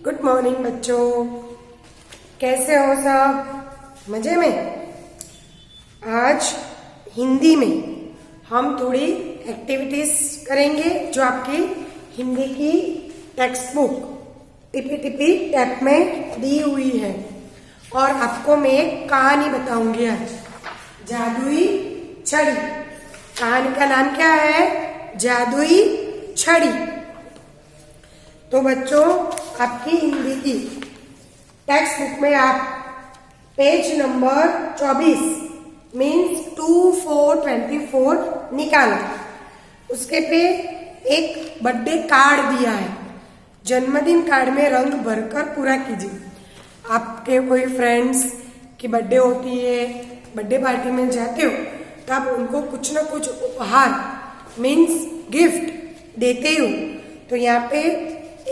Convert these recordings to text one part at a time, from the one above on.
Good morning बच्चों, कैसे हो सब? मजे में? आज हिंदी में हम थोड़ी एक्टिविटीज करेंगे जो आपकी हिंदी की टेक्स्ट बुक टिपी टिपी टैप में दी हुई है। और आपको मैं एक कहानी बताऊंगी आज, जादुई छड़ी। कहानी का नाम क्या है? जादुई छड़ी। तो बच्चों, आपकी हिंदी की टेक्स्ट बुक में आप पेज नंबर 24 मीन्स 2424 निकालो। उसके पे एक बर्थडे कार्ड दिया है। जन्मदिन कार्ड में रंग भरकर पूरा कीजिए। आपके कोई फ्रेंड्स की बर्थडे होती है, बर्थडे पार्टी में जाते हो, तो आप उनको कुछ ना कुछ उपहार मीन्स गिफ्ट देते हो। तो यहाँ पे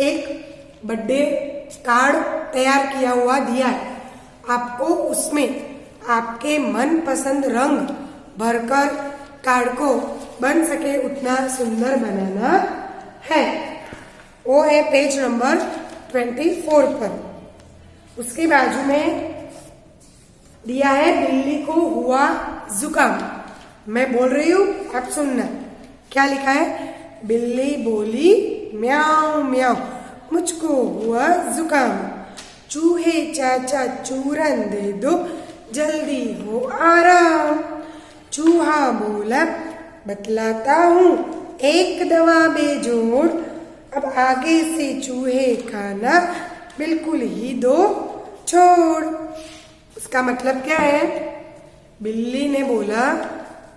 एक बर्थडे कार्ड तैयार किया हुआ दिया है। आपको उसमें आपके मनपसंद रंग भरकर कार्ड को बन सके उतना सुंदर बनाना है। वो है पेज नंबर 24 पर। उसके बाजू में दिया है बिल्ली को हुआ जुकाम। मैं बोल रही हूँ, आप सुनना। क्या लिखा है? बिल्ली बोली म्याऊं म्याऊं, मुझको हुआ जुकाम। चूहे चाचा चूरन दे दो, जल्दी हो आराम। चूहा बोला बतलाता हूँ एक दवा बेजोड़, अब आगे से चूहे खाना बिल्कुल ही दो छोड़। उसका मतलब क्या है? बिल्ली ने बोला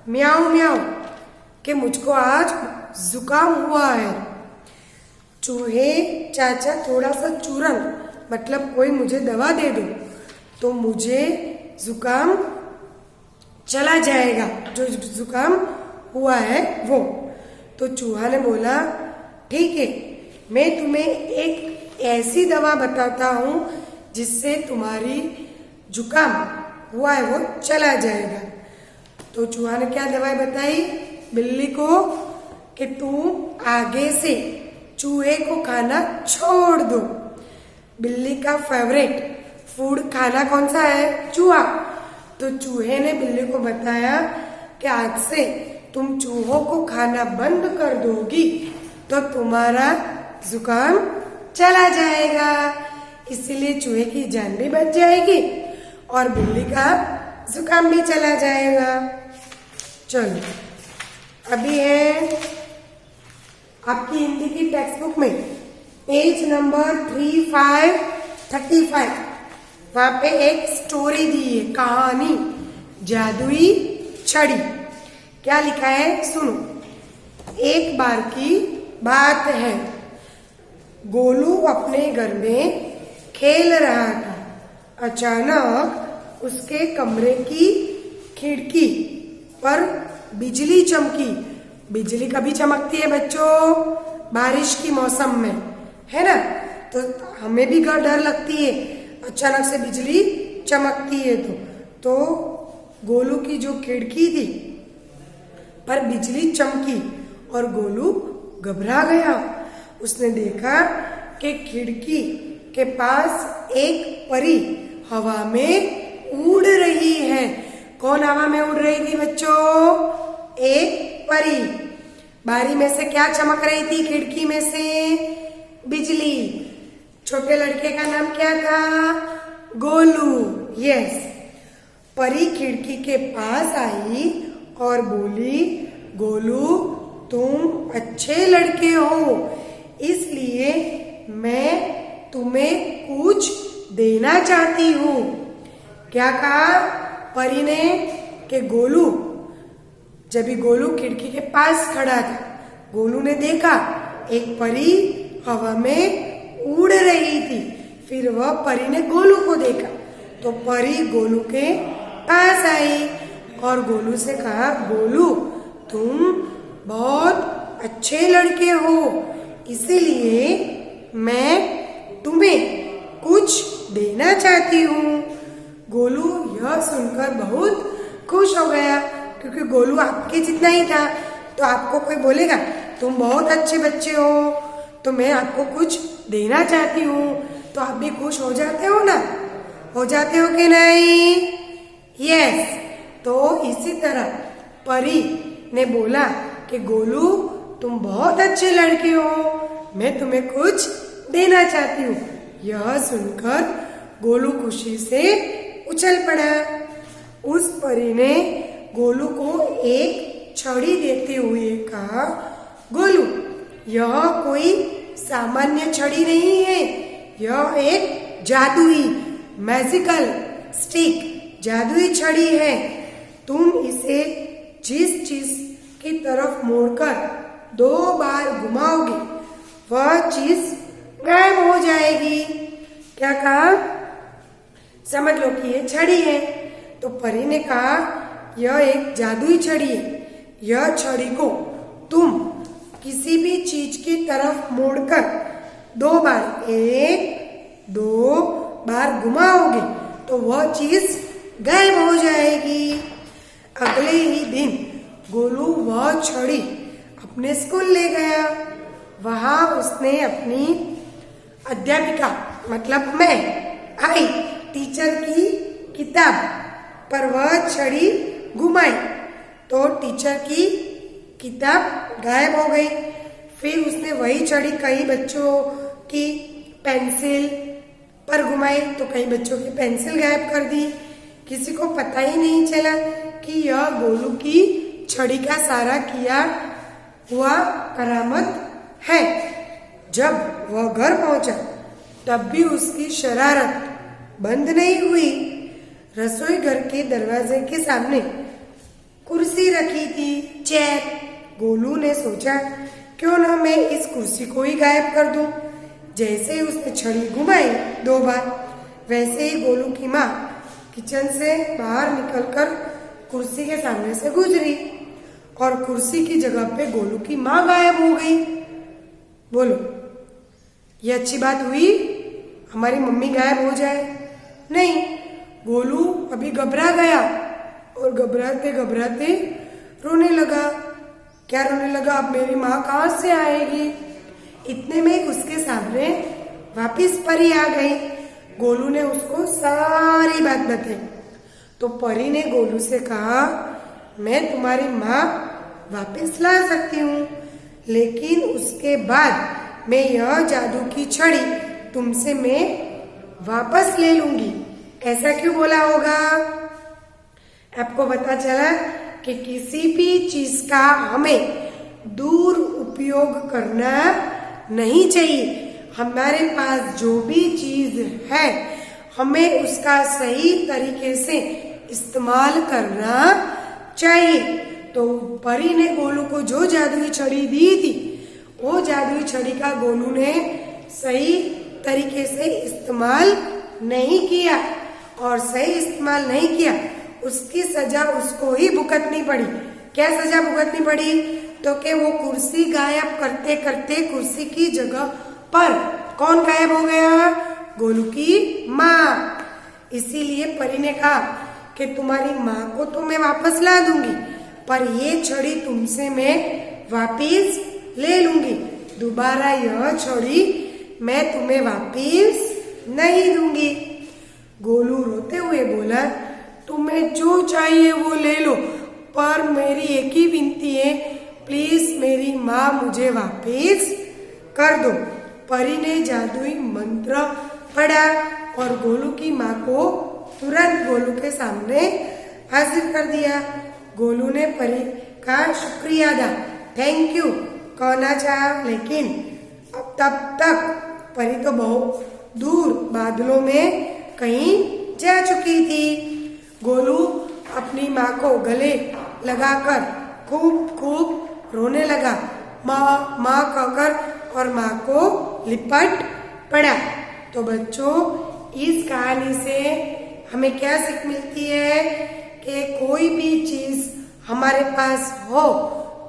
म्याऊं म्याऊं कि मुझको आज जुकाम हुआ है। चूहे चाचा थोड़ा सा चूरन मतलब कोई मुझे दवा दे दो तो मुझे जुकाम चला जाएगा, जो जुकाम हुआ है वो। तो चूहा ने बोला ठीक है, मैं तुम्हें एक ऐसी दवा बताता हूँ जिससे तुम्हारी जुकाम हुआ है वो चला जाएगा। तो चूहा ने क्या दवाई बताई बिल्ली को कि तुम आगे से चूहे को खाना छोड़ दो। बिल्ली का फेवरेट फूड खाना कौन सा है? चूहा। तो चूहे ने बिल्ली को बताया कि आज से तुम चूहों को खाना बंद कर दोगी तो तुम्हारा जुकाम चला जाएगा। इसीलिए चूहे की जान भी बच जाएगी और बिल्ली का जुकाम भी चला जाएगा। चलो, अभी है आपकी हिंदी की टेक्स्ट बुक में पेज नंबर 3535। वहां पे एक स्टोरी दी है, कहानी जादुई छड़ी। क्या लिखा है सुनो। एक बार की बात है, गोलू अपने घर में खेल रहा था। अचानक उसके कमरे की खिड़की पर बिजली चमकी। बिजली कभी चमकती है बच्चों? बारिश की मौसम में, है ना? तो हमें भी डर लगती है, अचानक से बिजली चमकती है तो गोलू की जो खिड़की थी पर बिजली चमकी और गोलू घबरा गया। उसने देखा कि खिड़की के पास एक परी हवा में उड़ रही है। कौन हवा में उड़ रही थी बच्चों? एक परी। बारी में से क्या चमक रही थी? खिड़की में से बिजली। छोटे लड़के का नाम क्या था? गोलू। यस। परी खिड़की के पास आई और बोली गोलू तुम अच्छे लड़के हो, इसलिए मैं तुम्हें कुछ देना चाहती हूँ। क्या कहा परी ने? कि गोलू, जब भी गोलू खिड़की के पास खड़ा था, गोलू ने देखा एक परी हवा में उड़ रही थी। फिर वह परी ने गोलू को देखा तो परी गोलू के पास आई और गोलू से कहा गोलू तुम बहुत अच्छे लड़के हो, इसीलिए मैं तुम्हें कुछ देना चाहती हूँ। गोलू यह सुनकर बहुत खुश हो गया क्योंकि गोलू आपके जितना ही था। तो आपको कोई बोलेगा तुम बहुत अच्छे बच्चे हो तो मैं आपको कुछ देना चाहती हूँ, तो आप भी खुश हो जाते हो ना, हो जाते हो कि नहीं? यस। तो इसी तरह परी ने बोला कि गोलू तुम बहुत अच्छे लड़के हो, मैं तुम्हें कुछ देना चाहती हूँ। यह सुनकर गोलू खुशी से उछल पड़ा। उस परी ने गोलू को एक छड़ी देते हुए कहा, गोलू यह कोई सामान्य छड़ी नहीं है, यह एक जादुई मैजिकल स्टिक जादुई छड़ी है। तुम इसे जिस चीज की तरफ मोड़कर 2 बार घुमाओगे वह चीज गायब हो जाएगी। क्या कहा? समझ लो कि ये छड़ी है। तो परी ने कहा यह एक जादुई छड़ी है, यह छड़ी को तुम किसी भी चीज की तरफ मोड़कर 2 बार 1-2 बार घुमाओगे तो वह चीज गायब हो जाएगी। अगले ही दिन गोलू वह छड़ी अपने स्कूल ले गया। वहां उसने अपनी अध्यापिका मतलब मैं आई टीचर की किताब पर वह छड़ी घुमाई तो टीचर की किताब गायब हो गई। फिर उसने वही छड़ी कई बच्चों की पेंसिल पर घुमाई तो कई बच्चों की पेंसिल गायब कर दी। किसी को पता ही नहीं चला कि यह गोलू की छड़ी का सारा किया हुआ करामत है। जब वह घर पहुंचा तब भी उसकी शरारत बंद नहीं हुई। रसोई घर के दरवाजे के सामने कुर्सी रखी थी, चेयर। गोलू ने सोचा क्यों ना मैं इस कुर्सी को ही गायब कर दूं। जैसे ही उसने छड़ी घुमाई 2 बार, वैसे ही गोलू की माँ किचन से बाहर निकलकर कुर्सी के सामने से गुजरी और कुर्सी की जगह पे गोलू की माँ गायब हो गई। बोलो, ये अच्छी बात हुई? हमारी मम्मी गायब हो जाए? नहीं, गोलू अभी घबरा गया और घबराते घबराते रोने लगा। क्या रोने लगा? अब मेरी माँ कहाँ से आएगी? इतने में उसके सामने वापिस परी आ गई। गोलू ने उसको सारी बात बताई तो परी ने गोलू से कहा, मैं तुम्हारी माँ वापस ला सकती हूँ, लेकिन उसके बाद मैं यह जादू की छड़ी तुमसे मैं वापस ले लूंगी। ऐसा क्यों बोला होगा? आपको पता चला कि किसी भी चीज का हमें दूर उपयोग करना नहीं चाहिए। हमारे पास जो भी चीज है हमें उसका सही तरीके से इस्तेमाल करना चाहिए। तो परी ने गोलू को जो जादुई छड़ी दी थी वो जादुई छड़ी का गोलू ने सही तरीके से इस्तेमाल नहीं किया और सही इस्तेमाल नहीं किया, उसकी सजा उसको ही भुगतनी पड़ी। क्या सजा भुगतनी पड़ी? तो कि वो कुर्सी गायब करते करते कुर्सी की जगह पर कौन गायब हो गया? गोलू की माँ। इसीलिए परी ने कहा कि तुम्हारी माँ को तो मैं वापस ला दूंगी, पर ये छड़ी तुमसे मैं वापस ले लूंगी। दोबारा यह छड़ी मैं तुम्हें वापस नहीं दूंगी। गोलू रोते हुए बोला, तुम्हें जो चाहिए वो ले लो, पर मेरी एक ही विनती है, प्लीज मेरी माँ मुझे वापस कर दो। परी ने जादुई मंत्र पढ़ा और गोलू की माँ को तुरंत गोलू के सामने हाजिर कर दिया। गोलू ने परी का शुक्रिया अदा, थैंक यू कहना चाहा, लेकिन अब तब तक परी तो बहुत दूर बादलों में कहीं जा चुकी थी। गोलू अपनी माँ को गले लगाकर खूब खूब रोने लगा, माँ माँ कहकर, और माँ को लिपट पड़ा। तो बच्चों, इस कहानी से हमें क्या सीख मिलती है कि कोई भी चीज हमारे पास हो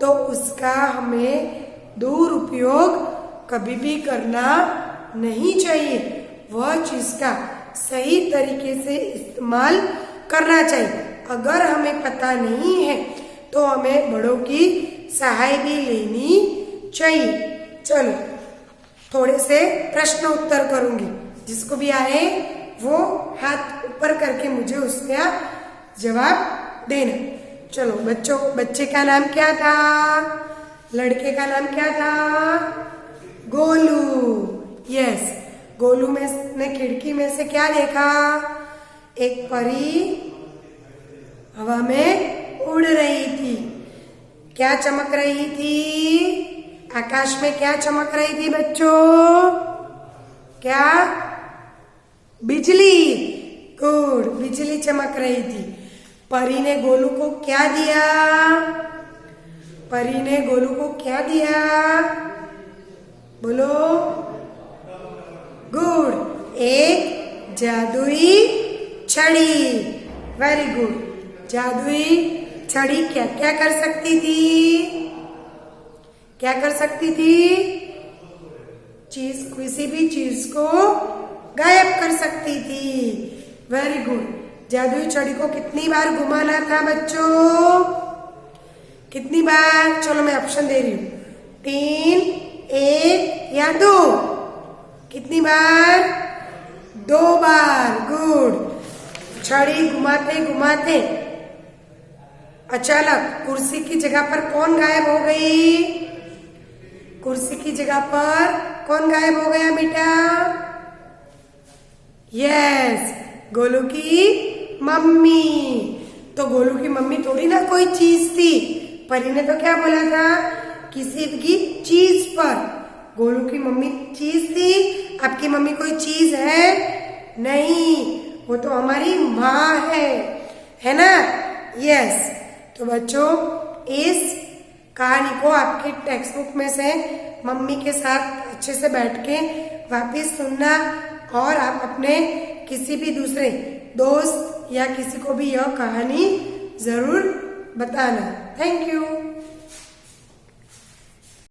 तो उसका हमें दुरुपयोग कभी भी करना नहीं चाहिए। वह चीज का सही तरीके से इस्तेमाल करना चाहिए। अगर हमें पता नहीं है तो हमें बड़ों की सहाय भी लेनी चाहिए। चलो, थोड़े से प्रश्न उत्तर करूंगी। जिसको भी आए वो हाथ ऊपर करके मुझे उसका जवाब देना। चलो बच्चों, बच्चे का नाम क्या था? लड़के का नाम क्या था? गोलू। यस, गोलू में ने खिड़की में से क्या देखा? एक परी हवा में उड़ रही थी। क्या चमक रही थी? आकाश में क्या चमक रही थी बच्चों? क्या? बिजली। गुड, बिजली चमक रही थी। परी ने गोलू को क्या दिया? परी ने गोलू को क्या दिया? बोलो। गुड, एक जादुई छड़ी। Very good. जादुई छड़ी क्या क्या कर सकती थी? क्या कर सकती थी? चीज, किसी भी चीज को गायब कर सकती थी। Very good. जादुई छड़ी को कितनी बार घुमाना था बच्चों? कितनी बार? चलो मैं ऑप्शन दे रही हूं, 3, 1 या 2। कितनी बार? 2 बार। गुड। छड़ी घुमाते घुमाते अचानक कुर्सी की जगह पर कौन गायब हो गई? कुर्सी की जगह पर कौन गायब हो गया बेटा? यस, गोलू की मम्मी। तो गोलू की मम्मी थोड़ी ना कोई चीज थी। परी ने तो क्या बोला था? किसी की चीज पर। गोलू की मम्मी चीज थी, आपकी मम्मी कोई चीज है? नहीं, वो तो हमारी माँ है ना? यस। तो बच्चों, इस कहानी को आपके टेक्स्ट बुक में से मम्मी के साथ अच्छे से बैठ के वापिस सुनना और आप अपने किसी भी दूसरे दोस्त या किसी को भी यह कहानी जरूर बताना। Thank you.